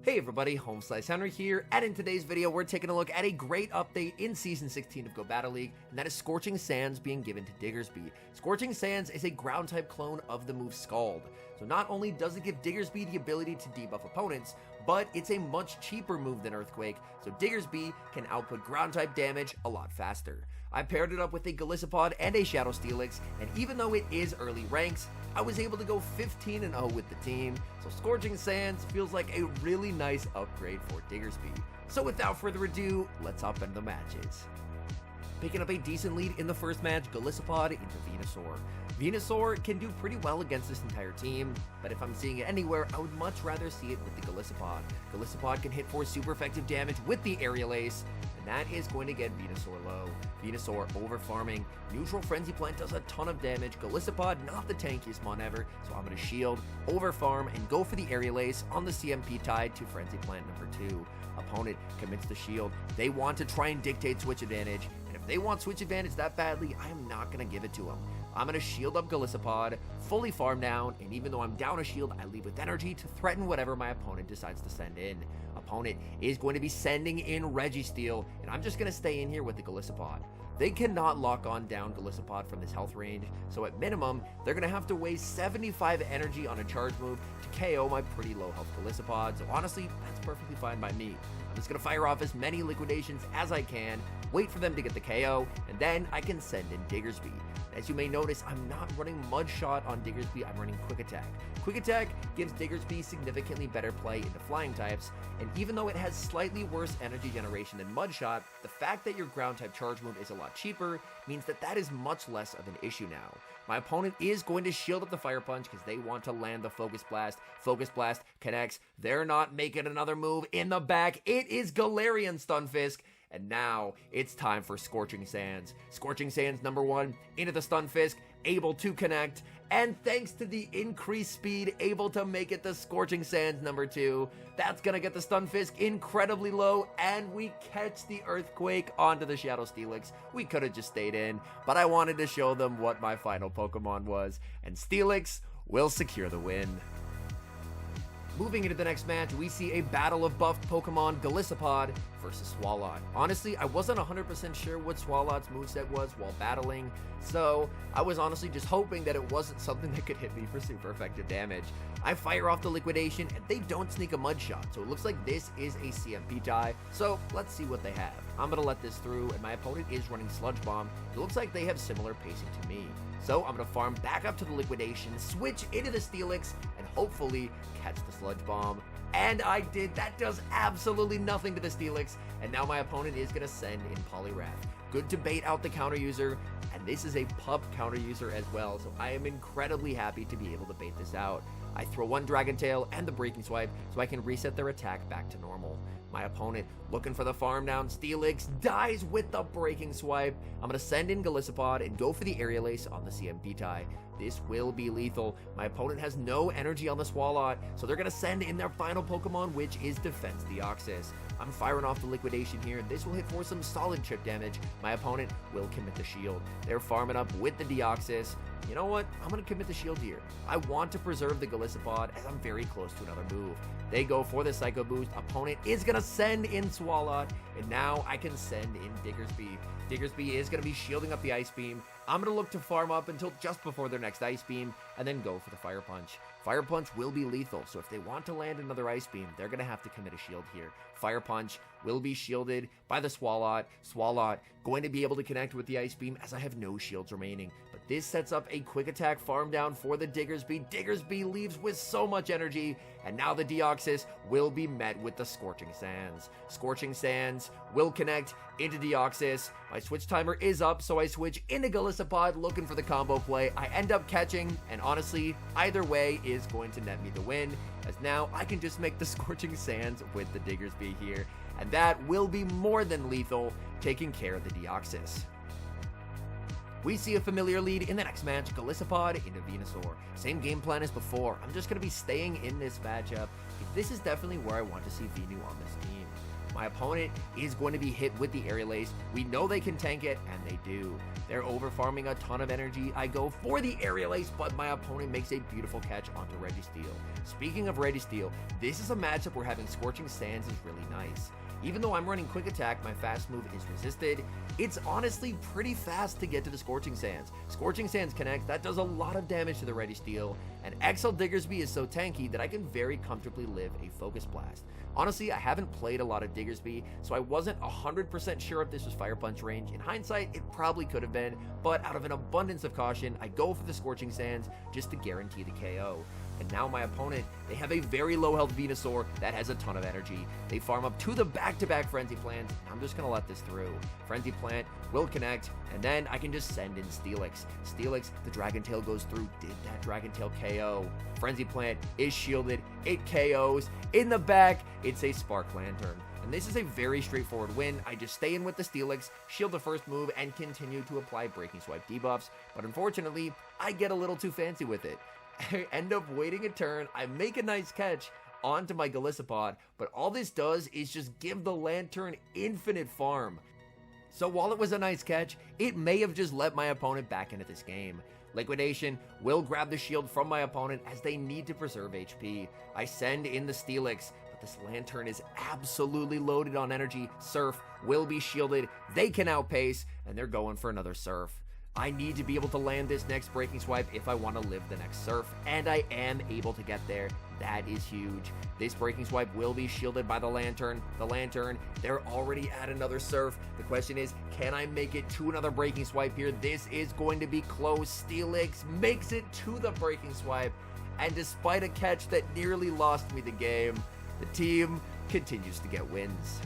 Hey everybody, HomeSliceHenry here, and in today's video we're taking a look at a great update in Season 16 of Go Battle League, and that is Scorching Sands being given to Diggersby. Scorching Sands is a ground-type clone of the move Scald, so not only does it give Diggersby the ability to debuff opponents, but it's a much cheaper move than Earthquake, so Diggersby can output ground-type damage a lot faster. I paired it up with a Golisopod and a Shadow Steelix, and even though it is early ranks, I was able to go 15-0 with the team, so Scorching Sands feels like a really nice upgrade for Diggersby. So without further ado, let's hop into the matches. Picking up a decent lead in the first match, Golisopod into Venusaur. Venusaur can do pretty well against this entire team, but if I'm seeing it anywhere, I would much rather see it with the Golisopod. Golisopod can hit for super effective damage with the Aerial Ace, and that is going to get Venusaur low. Venusaur over farming. Neutral Frenzy Plant does a ton of damage. Golisopod, not the tankiest mon ever, so I'm going to shield, over farm, and go for the Aerial Ace on the CMP tied to Frenzy Plant number 2. Opponent commits the shield. They want to try and dictate switch advantage, and if they want switch advantage that badly, I am not going to give it to them. I'm going to shield up Golisopod, fully farm down, and even though I'm down a shield, I leave with energy to threaten whatever my opponent decides to send in. Opponent is going to be sending in Registeel, and I'm just going to stay in here with the Golisopod. They cannot lock on down Golisopod from this health range, so at minimum, they're going to have to waste 75 energy on a charge move to KO my pretty low health Golisopod, so honestly, that's perfectly fine by me. I'm just going to fire off as many liquidations as I can, wait for them to get the KO, and then I can send in Diggersby. As you may notice, I'm not running Mud Shot on Diggersby, I'm running Quick Attack. Quick Attack gives Diggersby significantly better play into flying types, and even though it has slightly worse energy generation than Mud Shot, the fact that your ground type charge move is a lot cheaper means that that is much less of an issue now. My opponent is going to shield up the Fire Punch because they want to land the Focus Blast. Focus Blast connects, they're not making another move in the back, it is Galarian Stunfisk. And now, it's time for Scorching Sands. Scorching Sands number 1, into the Stunfisk, able to connect, and thanks to the increased speed, able to make it the Scorching Sands number 2. That's gonna get the Stunfisk incredibly low, and we catch the Earthquake onto the Shadow Steelix. We could have just stayed in, but I wanted to show them what my final Pokemon was, and Steelix will secure the win. Moving into the next match, we see a battle of buffed Pokemon, Golisopod versus Swalot. Honestly, I wasn't 100% sure what Swalot's moveset was while battling, so I was honestly just hoping that it wasn't something that could hit me for super effective damage. I fire off the Liquidation, and they don't sneak a Mud Shot, so it looks like this is a CMP tie, so let's see what they have. I'm going to let this through, and my opponent is running Sludge Bomb. It looks like they have similar pacing to me. So I'm going to farm back up to the Liquidation, switch into the Steelix, and hopefully catch the Sludge Bomb. And I did. That does absolutely nothing to the Steelix, and now my opponent is going to send in Poliwrath. Good to bait out the counter user, and this is a pup counter user as well, so I am incredibly happy to be able to bait this out. I throw one Dragon Tail and the Breaking Swipe so I can reset their attack back to normal. My opponent, looking for the farm down, Steelix dies with the Breaking Swipe. I'm going to send in Golisopod and go for the Aerial Ace on the CMP tie. This will be lethal. My opponent has no energy on the Swalot, so they're going to send in their final Pokemon, which is Defense Deoxys. I'm firing off the Liquidation here. This will hit for some solid chip damage. My opponent will commit the shield. They're farming up with the Deoxys. You know what? I'm going to commit the shield here. I want to preserve the Golisopod as I'm very close to another move. They go for the Psycho Boost. Opponent is going to send in Swalot, and now I can send in Diggersby. Diggersby is going to be shielding up the Ice Beam. I'm going to look to farm up until just before their next Ice Beam, and then go for the Fire Punch. Fire Punch will be lethal, so if they want to land another Ice Beam, they're going to have to commit a shield here. Fire Punch will be shielded by the Swalot. Swalot going to be able to connect with the Ice Beam as I have no shields remaining. But this sets up a Quick Attack farm down for the Diggersby. Diggersby leaves with so much energy, and now the Deoxys will be met with the Scorching Sands. Scorching Sands will connect into Deoxys. My switch timer is up, so I switch into Golisopod looking for the combo play. I end up catching, and honestly, either way is going to net me the win, as now I can just make the Scorching Sands with the Diggersby here, and that will be more than lethal, taking care of the Deoxys. We see a familiar lead in the next match, Golisopod into Venusaur. Same game plan as before. I'm just going to be staying in this matchup. This is definitely where I want to see Venu on this team. My opponent is going to be hit with the Aerial Ace. We know they can tank it, and they do. They're over farming a ton of energy. I go for the Aerial Ace, but my opponent makes a beautiful catch onto Registeel. Speaking of Registeel, this is a matchup where having Scorching Sands is really nice. Even though I'm running Quick Attack, my fast move is resisted. It's honestly pretty fast to get to the Scorching Sands. Scorching Sands connects, that does a lot of damage to the Registeel, and XL Diggersby is so tanky that I can very comfortably live a Focus Blast. Honestly, I haven't played a lot of Diggersby, so I wasn't 100% sure if this was Fire Punch range. In hindsight, it probably could have been, but out of an abundance of caution, I go for the Scorching Sands just to guarantee the KO. And now my opponent, they have a very low health Venusaur that has a ton of energy. They farm up to the back-to-back Frenzy Plants. I'm just going to let this through. Frenzy Plant will connect, and then I can just send in Steelix. Steelix, the Dragon Tail goes through. Did that Dragon Tail KO? Frenzy Plant is shielded. It KOs. In the back, it's a Spark Lanturn. And this is a very straightforward win. I just stay in with the Steelix, shield the first move, and continue to apply Breaking Swipe debuffs. But unfortunately, I get a little too fancy with it. I end up waiting a turn, I make a nice catch onto my Golisopod, but all this does is just give the Lanturn infinite farm. So while it was a nice catch, it may have just let my opponent back into this game. Liquidation will grab the shield from my opponent as they need to preserve HP. I send in the Steelix, but this Lanturn is absolutely loaded on energy. Surf will be shielded, they can outpace, and they're going for another Surf. I need to be able to land this next Breaking Swipe if I want to live the next Surf, and I am able to get there. That is huge. This Breaking Swipe will be shielded by the Lanturn. The Lanturn, they're already at another Surf. The question is, can I make it to another Breaking Swipe here? This is going to be close. Steelix makes it to the Breaking Swipe, and despite a catch that nearly lost me the game, the team continues to get wins.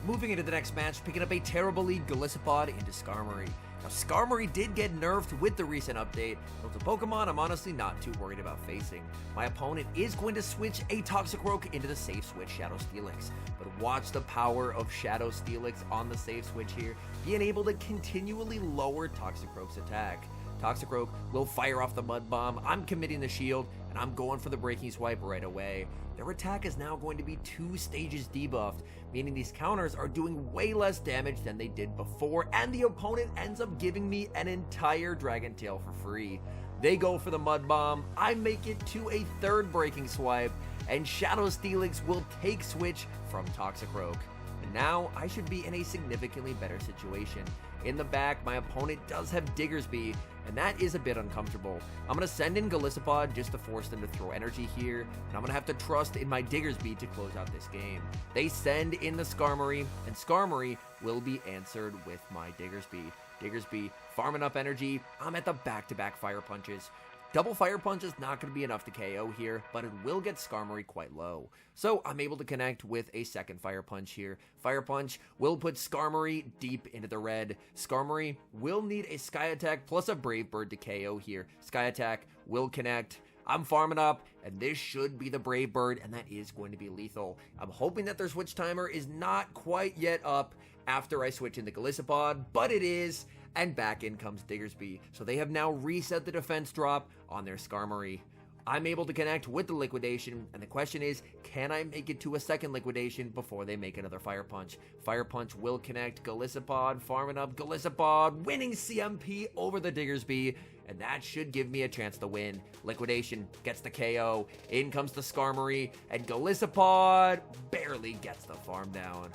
Moving into the next match, picking up a terrible lead Golisopod into Skarmory. Now, Skarmory did get nerfed with the recent update, but it's a Pokemon I'm honestly not too worried about facing. My opponent is going to switch a Toxicroak into the safe switch Shadow Steelix, but watch the power of Shadow Steelix on the safe switch here, being able to continually lower Toxicroak's attack. Toxicroak will fire off the Mud Bomb, I'm committing the shield, and I'm going for the Breaking Swipe right away. Their attack is now going to be 2 stages debuffed, meaning these counters are doing way less damage than they did before, and the opponent ends up giving me an entire Dragon Tail for free. They go for the Mud Bomb, I make it to a 3rd Breaking Swipe, and Shadow Steelix will take switch from Toxicroak. And now I should be in a significantly better situation. In the back, my opponent does have Diggersby, and that is a bit uncomfortable. I'm going to send in Golisopod just to force them to throw energy here, and I'm going to have to trust in my Diggersby to close out this game. They send in the Skarmory, and Skarmory will be answered with my Diggersby. Diggersby farming up energy. I'm at the back-to-back Fire Punches. Double Fire Punch is not going to be enough to KO here, but it will get Skarmory quite low. So I'm able to connect with a second Fire Punch here. Fire Punch will put Skarmory deep into the red. Skarmory will need a Sky Attack plus a Brave Bird to KO here. Sky Attack will connect. I'm farming up, and this should be the Brave Bird, and that is going to be lethal. I'm hoping that their switch timer is not quite yet up after I switch in the Golisopod, but it is. And back in comes Diggersby. So they have now reset the defense drop on their Skarmory. I'm able to connect with the Liquidation, and the question is, can I make it to a second Liquidation before they make another Fire Punch? Fire Punch will connect. Golisopod farming up. Golisopod winning CMP over the Diggersby, and that should give me a chance to win. Liquidation gets the KO. In comes the Skarmory, and Golisopod barely gets the farm down.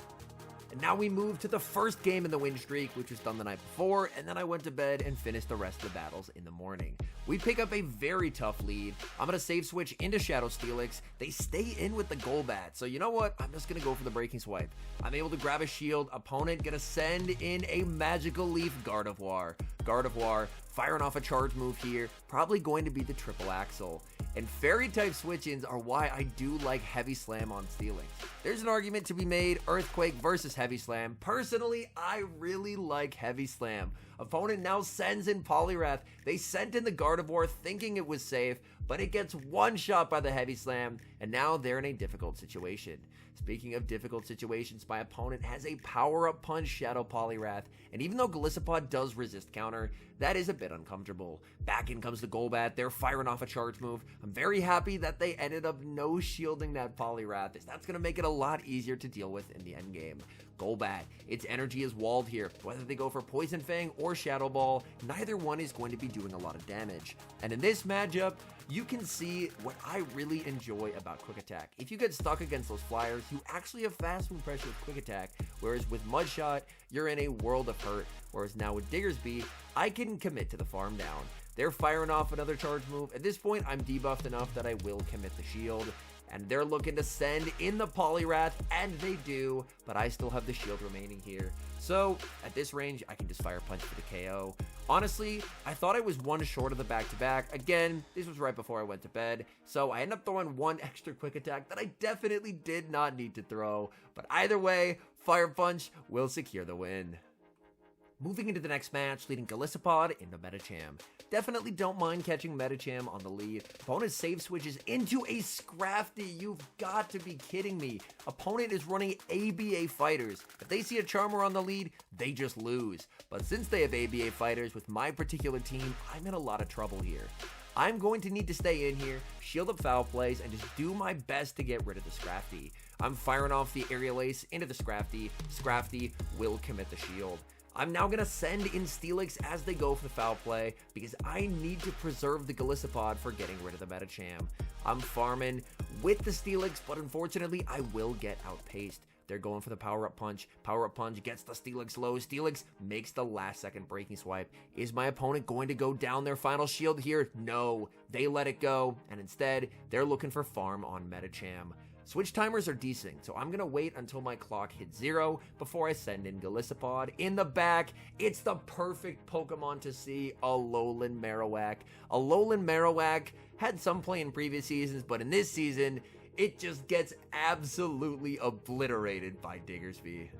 And now we move to the first game in the win streak, which was done the night before, and then I went to bed and finished the rest of the battles in the morning. We pick up a very tough lead. I'm going to save switch into Shadow Steelix. They stay in with the Golbat, so you know what? I'm just going to go for the Breaking Swipe. I'm able to grab a shield. Opponent going to send in a Magical Leaf Gardevoir. Gardevoir firing off a charge move here, probably going to be the Triple Axle. And Fairy type switch-ins are why I do like Heavy Slam on Steelix. There's an argument to be made, Earthquake versus Heavy Slam. Personally, I really like Heavy Slam. Opponent now sends in Poliwrath. They sent in the Gardevoir thinking it was safe, but it gets one shot by the Heavy Slam, and now they're in a difficult situation. Speaking of difficult situations, my opponent has a power-up punch Shadow Poliwrath, and even though Golisopod does resist counter, that is a bit uncomfortable. Back in comes the Golbat, they're firing off a charge move. I'm very happy that they ended up no-shielding that Poliwrath, as that's going to make it a lot easier to deal with in the endgame. Golbat, its energy is walled here. Whether they go for Poison Fang or Shadow Ball, neither one is going to be doing a lot of damage. And in this matchup, you can see what I really enjoy about Quick Attack. If you get stuck against those flyers, you actually have fast move pressure with Quick Attack, whereas with Mudshot, you're in a world of hurt. Whereas now with Diggersby, I can commit to the farm down. They're firing off another charge move. At this point, I'm debuffed enough that I will commit the shield. And they're looking to send in the Poliwrath, and they do, but I still have the shield remaining here. So, at this range, I can just Fire Punch for the KO. Honestly, I thought I was one short of the back-to-back. Again, this was right before I went to bed, so I ended up throwing one extra Quick Attack that I definitely did not need to throw. But either way, Fire Punch will secure the win. Moving into the next match, leading Golisopod into Medicham. Definitely don't mind catching Medicham on the lead. Opponent save switches into a Scrafty. You've got to be kidding me. Opponent is running ABA fighters. If they see a Charmer on the lead, they just lose. But since they have ABA fighters with my particular team, I'm in a lot of trouble here. I'm going to need to stay in here, shield up foul plays, and just do my best to get rid of the Scrafty. I'm firing off the Aerial Ace into the Scrafty. Scrafty will commit the shield. I'm now going to send in Steelix as they go for the foul play because I need to preserve the Golisopod for getting rid of the Medicham. I'm farming with the Steelix, but unfortunately I will get outpaced. They're going for the power-up punch. Power-up punch gets the Steelix low. Steelix makes the last-second breaking swipe. Is my opponent going to go down their final shield here? No, they let it go, and instead, they're looking for farm on Medicham. Switch timers are decent, so I'm going to wait until my clock hits 0 before I send in Golisopod. In the back, it's the perfect Pokemon to see, Alolan Marowak. Alolan Marowak had some play in previous seasons, but in this season, it just gets absolutely obliterated by Diggersby.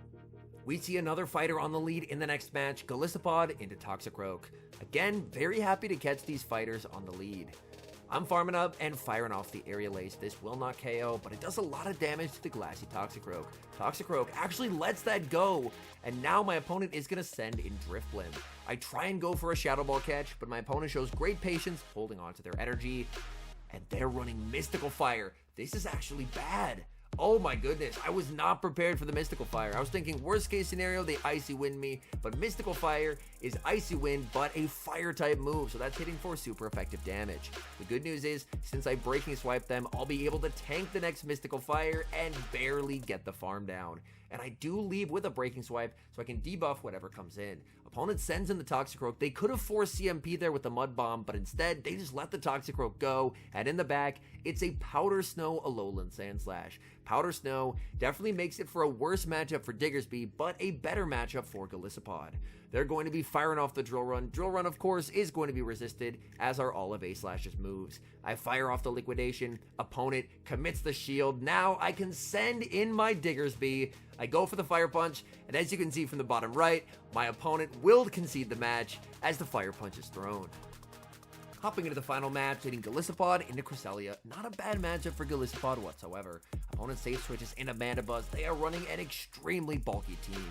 We see another fighter on the lead in the next match, Golisopod into Toxicroak. Again, very happy to catch these fighters on the lead. I'm farming up and firing off the Aerial Ace. This will not KO, but it does a lot of damage to the Glassy Toxicroak. Toxicroak actually lets that go, and now my opponent is going to send in Drifblim. I try and go for a Shadow Ball catch, but my opponent shows great patience, holding on to their energy, and they're running Mystical Fire. This is actually bad. Oh my goodness, I was not prepared for the Mystical Fire. I was thinking worst case scenario, they Icy Wind me, but Mystical Fire is Icy Wind, but a fire type move, so that's hitting for super effective damage. The good news is, since I Breaking Swipe them, I'll be able to tank the next Mystical Fire and barely get the farm down. And I do leave with a Breaking Swipe, so I can debuff whatever comes in. Opponent sends in the Toxicroak. They could have forced CMP there with the Mud Bomb, but instead, they just let the Toxicroak go, and in the back, it's a Powder Snow Alolan Sandslash. Powder Snow definitely makes it for a worse matchup for Diggersby, but a better matchup for Golisopod. They're going to be firing off the Drill Run. Drill Run, of course, is going to be resisted, as are all of A-Slash's moves. I fire off the Liquidation. Opponent commits the shield. Now I can send in my Diggersby. I go for the Fire Punch, and as you can see from the bottom right, my opponent will concede the match as the Fire Punch is thrown. Hopping into the final match, leading Golisopod into Cresselia. Not a bad matchup for Golisopod whatsoever. Opponent safe switches into Mandibuzz. They are running an extremely bulky team.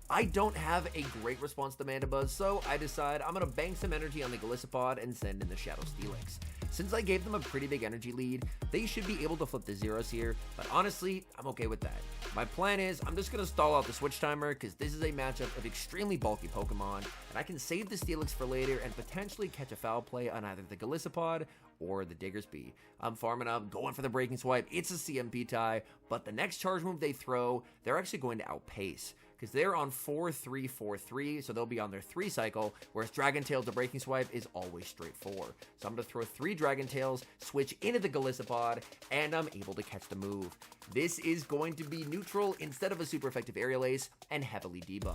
I don't have a great response to Mandibuzz, so I decide I'm going to bank some energy on the Golisopod and send in the Shadow Steelix. Since I gave them a pretty big energy lead, they should be able to flip the zeros here, but honestly, I'm okay with that. My plan is I'm just going to stall out the switch timer because this is a matchup of extremely bulky Pokemon, and I can save the Steelix for later and potentially catch a foul play on either the Golisopod or the Diggersby. I'm farming up, going for the Breaking Swipe. It's a CMP tie, but the next charge move they throw, they're actually going to outpace, because they're on 4-3-4-3, so they'll be on their 3 cycle, whereas Dragon Tail to Breaking Swipe is always straight 4. So I'm going to throw 3 Dragon Tails, switch into the Golisopod, and I'm able to catch the move. This is going to be neutral instead of a super effective Aerial Ace, and heavily debuffed.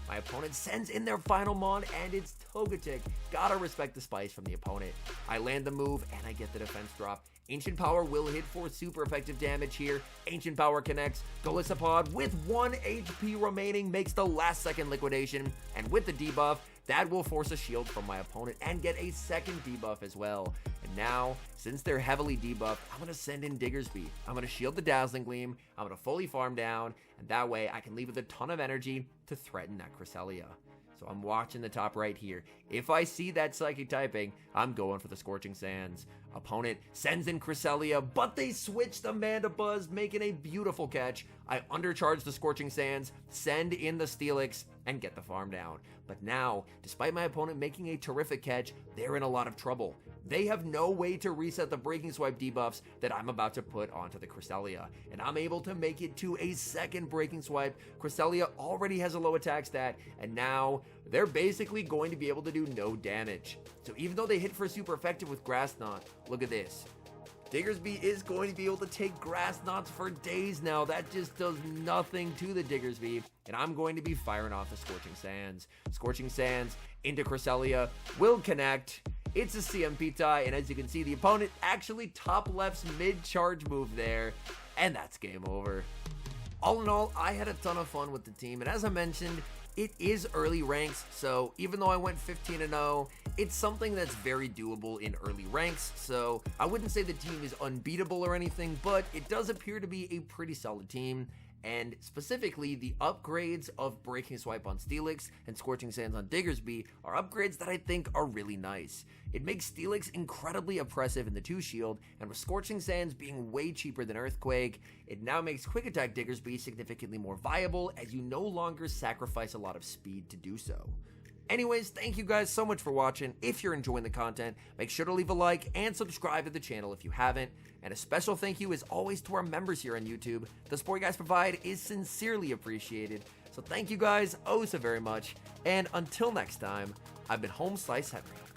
My opponent sends in their final Mon, and it's Togetic. Gotta respect the spice from the opponent. I land the move, and I get the defense drop. Ancient Power will hit for super effective damage here. Ancient Power connects. Golisopod with 1 HP remaining makes the last second liquidation. And with the debuff, that will force a shield from my opponent and get a second debuff as well. And And now, since they're heavily debuffed, I'm going to send in Diggersby. I'm going to shield the Dazzling Gleam, I'm going to fully farm down, and that way I can leave with a ton of energy to threaten that Cresselia. So I'm watching the top right here. If I see that Psychic typing, I'm going for the Scorching Sands. Opponent sends in Cresselia, but they switch the Mandibuzz, making a beautiful catch. I undercharge the Scorching Sands, send in the Steelix, and get the farm down. But now, despite my opponent making a terrific catch, they're in a lot of trouble. They have no way to reset the Breaking Swipe debuffs that I'm about to put onto the Cresselia, and I'm able to make it to a second Breaking Swipe. Cresselia already has a low attack stat, and now they're basically going to be able to do no damage. So even though they hit for super effective with Grass Knot, look at this. Diggersby is going to be able to take Grass Knots for days now. That just does nothing to the Diggersby, and I'm going to be firing off the Scorching Sands. Scorching Sands into Cresselia will connect. It's a CMP tie, and as you can see, the opponent actually top left's mid-charge move there, and that's game over. All in all, I had a ton of fun with the team, and as I mentioned, it is early ranks, so even though I went 15-0, it's something that's very doable in early ranks, so I wouldn't say the team is unbeatable or anything, but it does appear to be a pretty solid team. And specifically, the upgrades of Breaking Swipe on Steelix and Scorching Sands on Diggersby are upgrades that I think are really nice. It makes Steelix incredibly oppressive in the 2-shield, and with Scorching Sands being way cheaper than Earthquake, it now makes Quick Attack Diggersby significantly more viable, as you no longer sacrifice a lot of speed to do so. Anyways, thank you guys so much for watching. If you're enjoying the content, make sure to leave a like and subscribe to the channel if you haven't. And a special thank you as always to our members here on YouTube. The support you guys provide is sincerely appreciated. So thank you guys oh so very much. And until next time, I've been HomeSliceHenry.